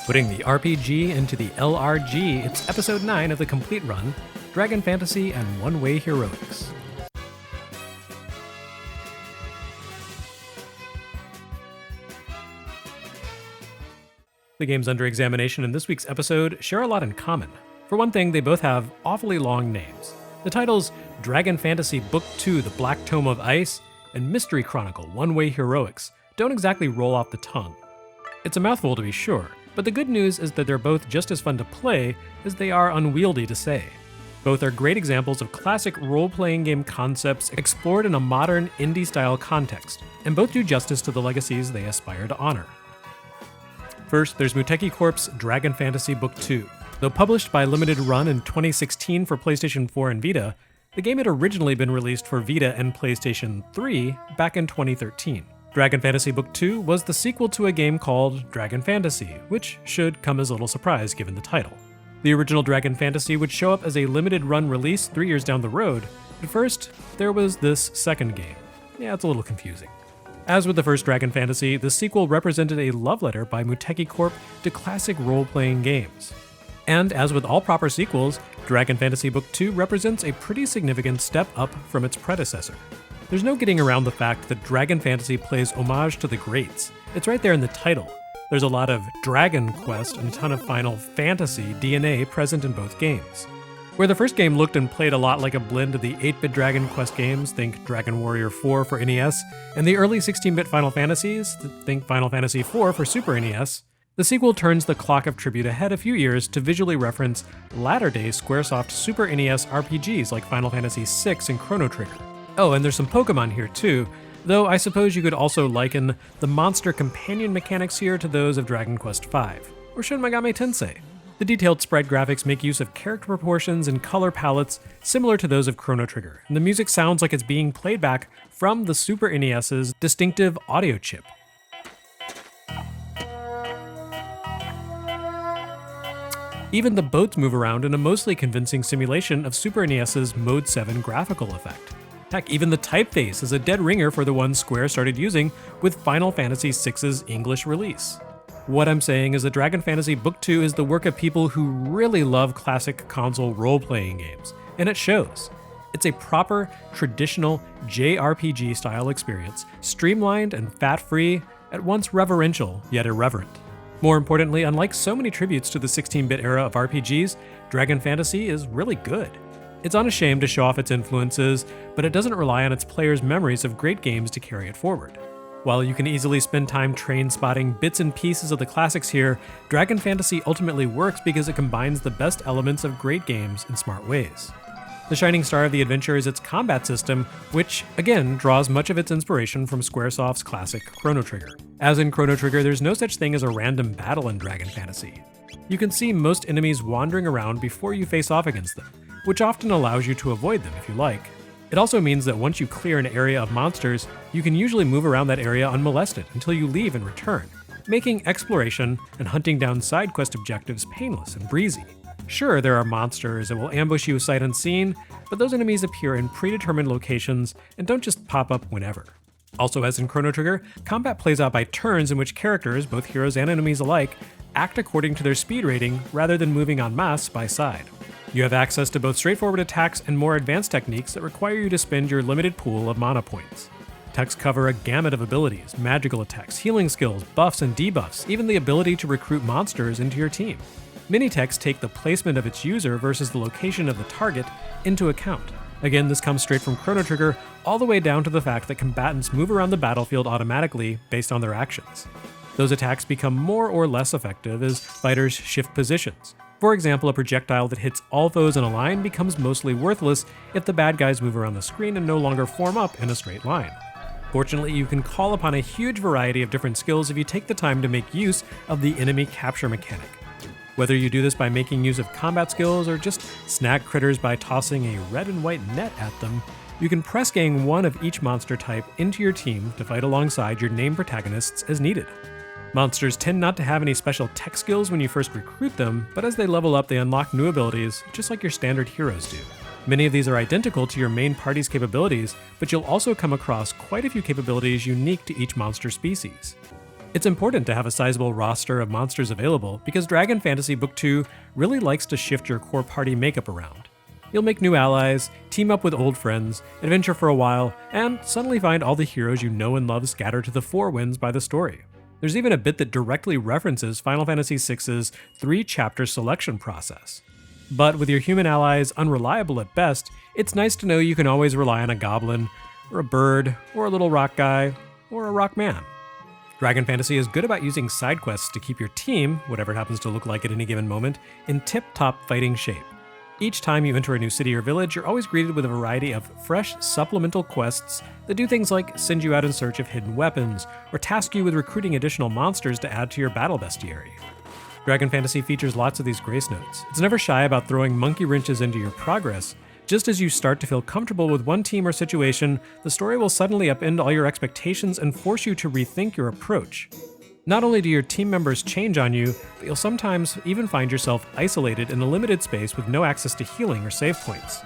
Putting the RPG into the LRG, it's episode 9 of the complete run, Dragon Fantasy and One-Way Heroics. The games under examination in this week's episode share a lot in common. For one thing, they both have awfully long names. The titles Dragon Fantasy Book 2, The Black Tome of Ice, and Mystery Chronicle, One-Way Heroics don't exactly roll off the tongue. It's a mouthful to be sure, but the good news is that they're both just as fun to play as they are unwieldy to say. Both are great examples of classic role-playing game concepts explored in a modern indie-style context, and both do justice to the legacies they aspire to honor. First, there's Muteki Corp's Dragon Fantasy Book 2. Though published by Limited Run in 2016 for PlayStation 4 and Vita, the game had originally been released for Vita and PlayStation 3 back in 2013. Dragon Fantasy Book 2 was the sequel to a game called Dragon Fantasy, which should come as a little surprise given the title. The original Dragon Fantasy would show up as a limited run release 3 years down the road, but first, there was this second game. Yeah, it's a little confusing. As with the first Dragon Fantasy, the sequel represented a love letter by Muteki Corp to classic role-playing games. And as with all proper sequels, Dragon Fantasy Book 2 represents a pretty significant step up from its predecessor. There's no getting around the fact that Dragon Fantasy plays homage to the greats. It's right there in the title. There's a lot of Dragon Quest and a ton of Final Fantasy DNA present in both games. Where the first game looked and played a lot like a blend of the 8-bit Dragon Quest games, think Dragon Warrior 4 for NES, and the early 16-bit Final Fantasies, think Final Fantasy 4 for Super NES, the sequel turns the clock of tribute ahead a few years to visually reference latter-day Squaresoft Super NES RPGs like Final Fantasy VI and Chrono Trigger. Oh, and there's some Pokemon here too, though I suppose you could also liken the monster companion mechanics here to those of Dragon Quest V, or Shin Megami Tensei. The detailed sprite graphics make use of character proportions and color palettes similar to those of Chrono Trigger, and the music sounds like it's being played back from the Super NES's distinctive audio chip. Even the boats move around in a mostly convincing simulation of Super NES's Mode 7 graphical effect. Heck, even the typeface is a dead ringer for the one Square started using with Final Fantasy VI's English release. What I'm saying is that Dragon Fantasy Book 2 is the work of people who really love classic console role-playing games, and it shows. It's a proper, traditional JRPG-style experience, streamlined and fat-free, at once reverential yet irreverent. More importantly, unlike so many tributes to the 16-bit era of RPGs, Dragon Fantasy is really good. It's unashamed to show off its influences, but it doesn't rely on its players' memories of great games to carry it forward. While you can easily spend time train-spotting bits and pieces of the classics here, Dragon Fantasy ultimately works because it combines the best elements of great games in smart ways. The shining star of the adventure is its combat system, which, again, draws much of its inspiration from Squaresoft's classic Chrono Trigger. As in Chrono Trigger, there's no such thing as a random battle in Dragon Fantasy. You can see most enemies wandering around before you face off against them, which often allows you to avoid them if you like. It also means that once you clear an area of monsters, you can usually move around that area unmolested until you leave and return, making exploration and hunting down side quest objectives painless and breezy. Sure, there are monsters that will ambush you sight unseen, but those enemies appear in predetermined locations and don't just pop up whenever. Also, as in Chrono Trigger, combat plays out by turns in which characters, both heroes and enemies alike, act according to their speed rating rather than moving en masse by side. You have access to both straightforward attacks and more advanced techniques that require you to spend your limited pool of mana points. Attacks cover a gamut of abilities, magical attacks, healing skills, buffs and debuffs, even the ability to recruit monsters into your team. Mini-techs take the placement of its user versus the location of the target into account. Again, this comes straight from Chrono Trigger, all the way down to the fact that combatants move around the battlefield automatically based on their actions. Those attacks become more or less effective as fighters shift positions. For example, a projectile that hits all foes in a line becomes mostly worthless if the bad guys move around the screen and no longer form up in a straight line. Fortunately, you can call upon a huge variety of different skills if you take the time to make use of the enemy capture mechanic. Whether you do this by making use of combat skills or just snag critters by tossing a red and white net at them, you can press gang one of each monster type into your team to fight alongside your named protagonists as needed. Monsters tend not to have any special tech skills when you first recruit them, but as they level up they unlock new abilities, just like your standard heroes do. Many of these are identical to your main party's capabilities, but you'll also come across quite a few capabilities unique to each monster species. It's important to have a sizable roster of monsters available because Dragon Fantasy Book 2 really likes to shift your core party makeup around. You'll make new allies, team up with old friends, adventure for a while, and suddenly find all the heroes you know and love scattered to the four winds by the story. There's even a bit that directly references Final Fantasy VI's 3-chapter selection process. But with your human allies unreliable at best, it's nice to know you can always rely on a goblin, or a bird, or a little rock guy, or a rock man. Dragon Fantasy is good about using side quests to keep your team, whatever it happens to look like at any given moment, in tip-top fighting shape. Each time you enter a new city or village, you're always greeted with a variety of fresh supplemental quests that do things like send you out in search of hidden weapons, or task you with recruiting additional monsters to add to your battle bestiary. Dragon Fantasy features lots of these grace notes. It's never shy about throwing monkey wrenches into your progress. Just as you start to feel comfortable with one team or situation, the story will suddenly upend all your expectations and force you to rethink your approach. Not only do your team members change on you, but you'll sometimes even find yourself isolated in a limited space with no access to healing or save points.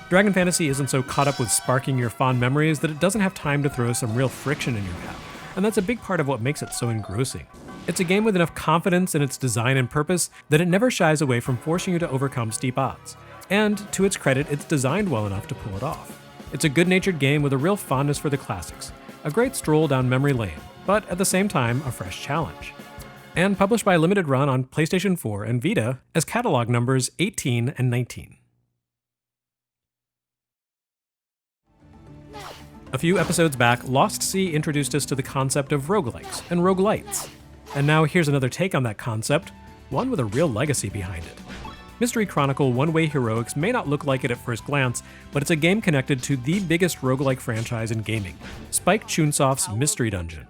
Dragon Fantasy isn't so caught up with sparking your fond memories that it doesn't have time to throw some real friction in your path, and that's a big part of what makes it so engrossing. It's a game with enough confidence in its design and purpose that it never shies away from forcing you to overcome steep odds. And, to its credit, it's designed well enough to pull it off. It's a good-natured game with a real fondness for the classics, a great stroll down memory lane, but at the same time, a fresh challenge. And published by Limited Run on PlayStation 4 and Vita as catalog numbers 18 and 19. A few episodes back, Lost Sea introduced us to the concept of roguelikes and roguelites. And now here's another take on that concept, one with a real legacy behind it. Mystery Chronicle One-Way Heroics may not look like it at first glance, but it's a game connected to the biggest roguelike franchise in gaming, Spike Chunsoft's Mystery Dungeon.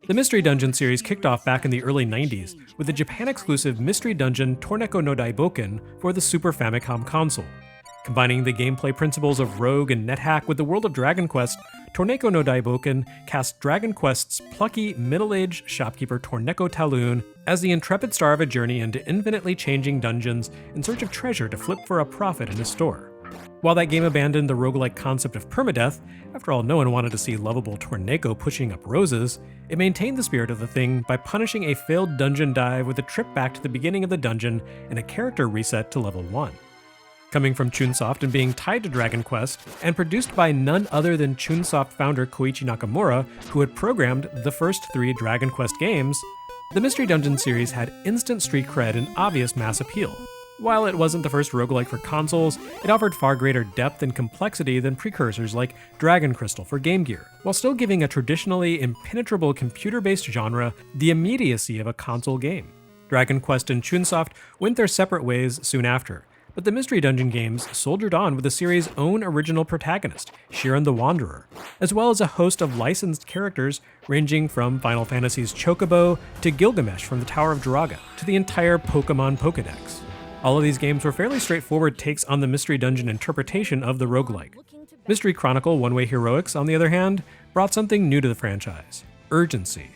The Mystery Dungeon series kicked off back in the early 90s with the Japan-exclusive Mystery Dungeon Torneko no Daiboken for the Super Famicom console. Combining the gameplay principles of Rogue and NetHack with the world of Dragon Quest, Torneko no Daiboken cast Dragon Quest's plucky, middle-aged shopkeeper Torneko Talun as the intrepid star of a journey into infinitely changing dungeons in search of treasure to flip for a profit in his store. While that game abandoned the roguelike concept of permadeath, after all, no one wanted to see lovable Torneko pushing up roses, it maintained the spirit of the thing by punishing a failed dungeon dive with a trip back to the beginning of the dungeon and a character reset to level 1. Coming from Chunsoft and being tied to Dragon Quest, and produced by none other than Chunsoft founder Koichi Nakamura, who had programmed the first 3 Dragon Quest games, the Mystery Dungeon series had instant street cred and obvious mass appeal. While it wasn't the first roguelike for consoles, it offered far greater depth and complexity than precursors like Dragon Crystal for Game Gear, while still giving a traditionally impenetrable computer-based genre the immediacy of a console game. Dragon Quest and Chunsoft went their separate ways soon after, but the Mystery Dungeon games soldiered on with the series' own original protagonist, Shiren the Wanderer, as well as a host of licensed characters ranging from Final Fantasy's Chocobo to Gilgamesh from the Tower of Draga to the entire Pokémon Pokédex. All of these games were fairly straightforward takes on the Mystery Dungeon interpretation of the roguelike. Mystery Chronicle One-Way Heroics, on the other hand, brought something new to the franchise: urgency.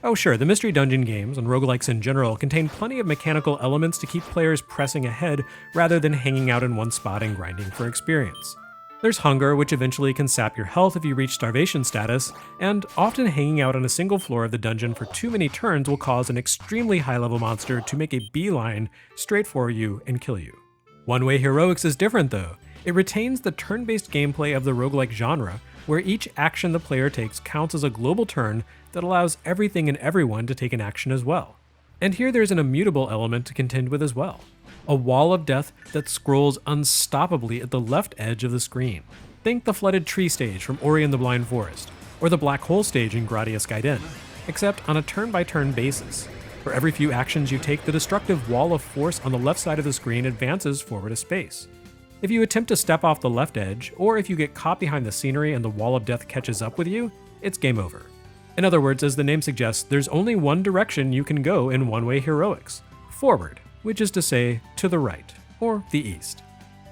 Oh sure, the Mystery Dungeon games, and roguelikes in general, contain plenty of mechanical elements to keep players pressing ahead rather than hanging out in one spot and grinding for experience. There's hunger, which eventually can sap your health if you reach starvation status, and often hanging out on a single floor of the dungeon for too many turns will cause an extremely high-level monster to make a beeline straight for you and kill you. One-Way Heroics is different though. It retains the turn-based gameplay of the roguelike genre, where each action the player takes counts as a global turn that allows everything and everyone to take an action as well. And here there's an immutable element to contend with as well: a wall of death that scrolls unstoppably at the left edge of the screen. Think the flooded tree stage from Ori and the Blind Forest, or the black hole stage in Gradius Gaiden, except on a turn-by-turn basis. For every few actions you take, the destructive wall of force on the left side of the screen advances forward a space. If you attempt to step off the left edge, or if you get caught behind the scenery and the wall of death catches up with you, it's game over. In other words, as the name suggests, there's only one direction you can go in One-Way Heroics: forward, which is to say, to the right, or the east.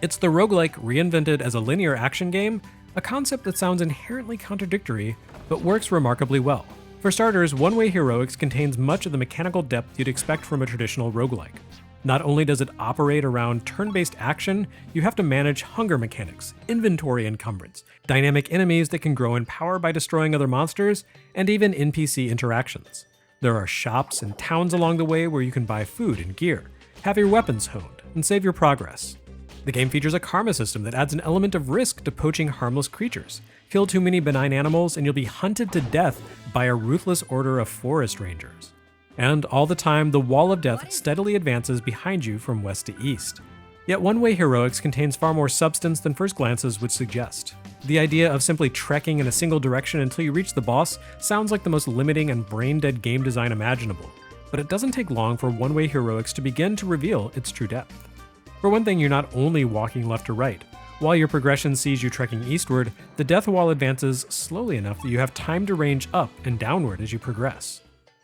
It's the roguelike reinvented as a linear action game, a concept that sounds inherently contradictory, but works remarkably well. For starters, One-Way Heroics contains much of the mechanical depth you'd expect from a traditional roguelike. Not only does it operate around turn-based action, you have to manage hunger mechanics, inventory encumbrance, dynamic enemies that can grow in power by destroying other monsters, and even NPC interactions. There are shops and towns along the way where you can buy food and gear, have your weapons honed, and save your progress. The game features a karma system that adds an element of risk to poaching harmless creatures. Kill too many benign animals and you'll be hunted to death by a ruthless order of forest rangers. And all the time, the wall of death steadily advances behind you from west to east. Yet one-way heroics contains far more substance than first glances would suggest. The idea of simply trekking in a single direction until you reach the boss sounds like the most limiting and brain-dead game design imaginable, but it doesn't take long for one-way heroics to begin to reveal its true depth. For one thing, you're not only walking left to right. While your progression sees you trekking eastward, the death wall advances slowly enough that you have time to range up and downward as you progress.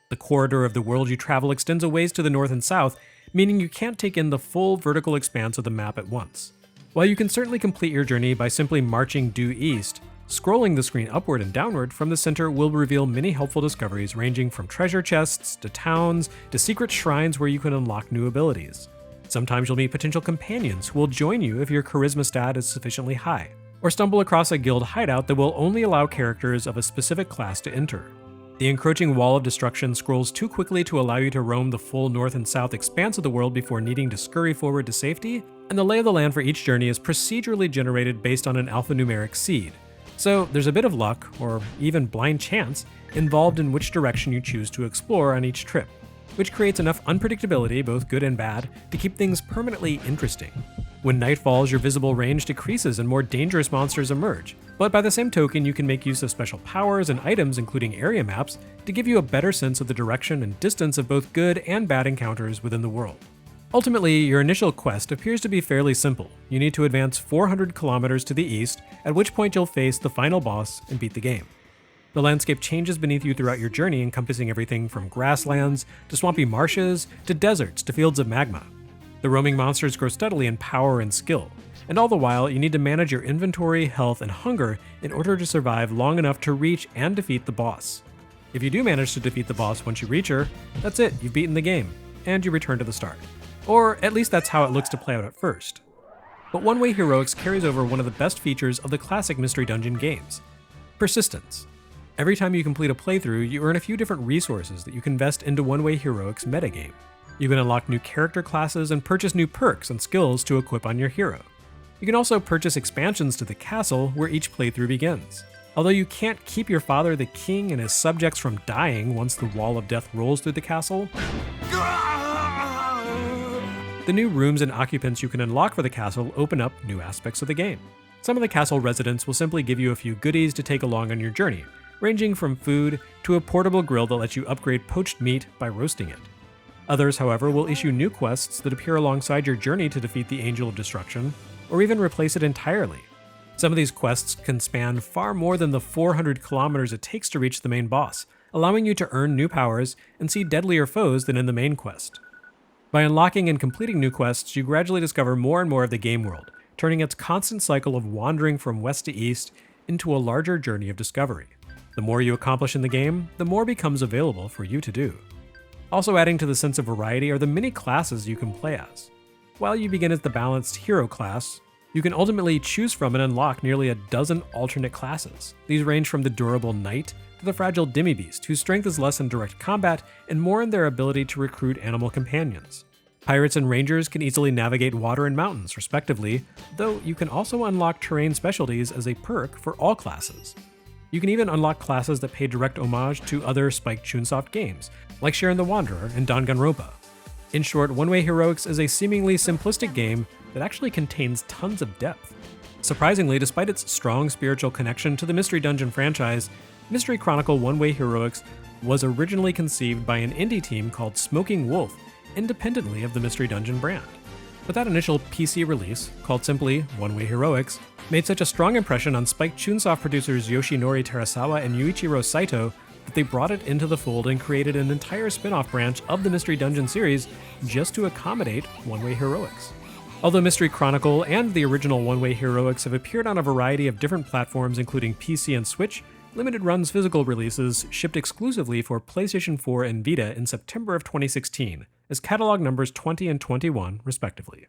The corridor of the world you travel extends a ways to the north and south, meaning you can't take in the full vertical expanse of the map at once. While you can certainly complete your journey by simply marching due east, scrolling the screen upward and downward from the center will reveal many helpful discoveries ranging from treasure chests, to towns, to secret shrines where you can unlock new abilities. Sometimes you'll meet potential companions who will join you if your charisma stat is sufficiently high, or stumble across a guild hideout that will only allow characters of a specific class to enter. The encroaching wall of destruction scrolls too quickly to allow you to roam the full north and south expanse of the world before needing to scurry forward to safety, and the lay of the land for each journey is procedurally generated based on an alphanumeric seed. So there's a bit of luck, or even blind chance, involved in which direction you choose to explore on each trip, which creates enough unpredictability, both good and bad, to keep things permanently interesting. When night falls, your visible range decreases and more dangerous monsters emerge, but by the same token, you can make use of special powers and items, including area maps, to give you a better sense of the direction and distance of both good and bad encounters within the world. Ultimately, your initial quest appears to be fairly simple. You need to advance 400 kilometers to the east, at which point you'll face the final boss and beat the game. The landscape changes beneath you throughout your journey, encompassing everything from grasslands to swampy marshes to deserts to fields of magma. The roaming monsters grow steadily in power and skill, and all the while you need to manage your inventory, health, and hunger in order to survive long enough to reach and defeat the boss. If you do manage to defeat the boss once you reach her, that's it, you've beaten the game, and you return to the start. Or at least that's how it looks to play out at first. But one-way heroics carries over one of the best features of the classic Mystery Dungeon games: persistence. Every time you complete a playthrough, you earn a few different resources that you can invest into one-way heroics metagame. You can unlock new character classes and purchase new perks and skills to equip on your hero. You can also purchase expansions to the castle where each playthrough begins. Although you can't keep your father the king and his subjects from dying once the wall of death rolls through the castle, the new rooms and occupants you can unlock for the castle open up new aspects of the game. Some of the castle residents will simply give you a few goodies to take along on your journey, ranging from food to a portable grill that lets you upgrade poached meat by roasting it. Others, however, will issue new quests that appear alongside your journey to defeat the Angel of Destruction, or even replace it entirely. Some of these quests can span far more than the 400 kilometers it takes to reach the main boss, allowing you to earn new powers and see deadlier foes than in the main quest. By unlocking and completing new quests, you gradually discover more and more of the game world, turning its constant cycle of wandering from west to east into a larger journey of discovery. The more you accomplish in the game, the more becomes available for you to do. Also adding to the sense of variety are the many classes you can play as. While you begin as the balanced hero class, you can ultimately choose from and unlock nearly a dozen alternate classes. These range from the durable knight to the fragile demi-beast, whose strength is less in direct combat and more in their ability to recruit animal companions. Pirates and rangers can easily navigate water and mountains, respectively, though you can also unlock terrain specialties as a perk for all classes. You can even unlock classes that pay direct homage to other Spike Chunsoft games, like Sharon the Wanderer and Danganronpa. In short, One-Way Heroics is a seemingly simplistic game that actually contains tons of depth. Surprisingly, despite its strong spiritual connection to the Mystery Dungeon franchise, Mystery Chronicle One-Way Heroics was originally conceived by an indie team called Smoking Wolf, independently of the Mystery Dungeon brand. But that initial PC release, called simply One-Way Heroics, made such a strong impression on Spike Chunsoft producers Yoshinori Terasawa and Yuichiro Saito that they brought it into the fold and created an entire spin-off branch of the Mystery Dungeon series just to accommodate One-Way Heroics. Although Mystery Chronicle and the original One-Way Heroics have appeared on a variety of different platforms including PC and Switch, Limited Run's physical releases shipped exclusively for PlayStation 4 and Vita in September of 2016, as catalog numbers 20 and 21, respectively.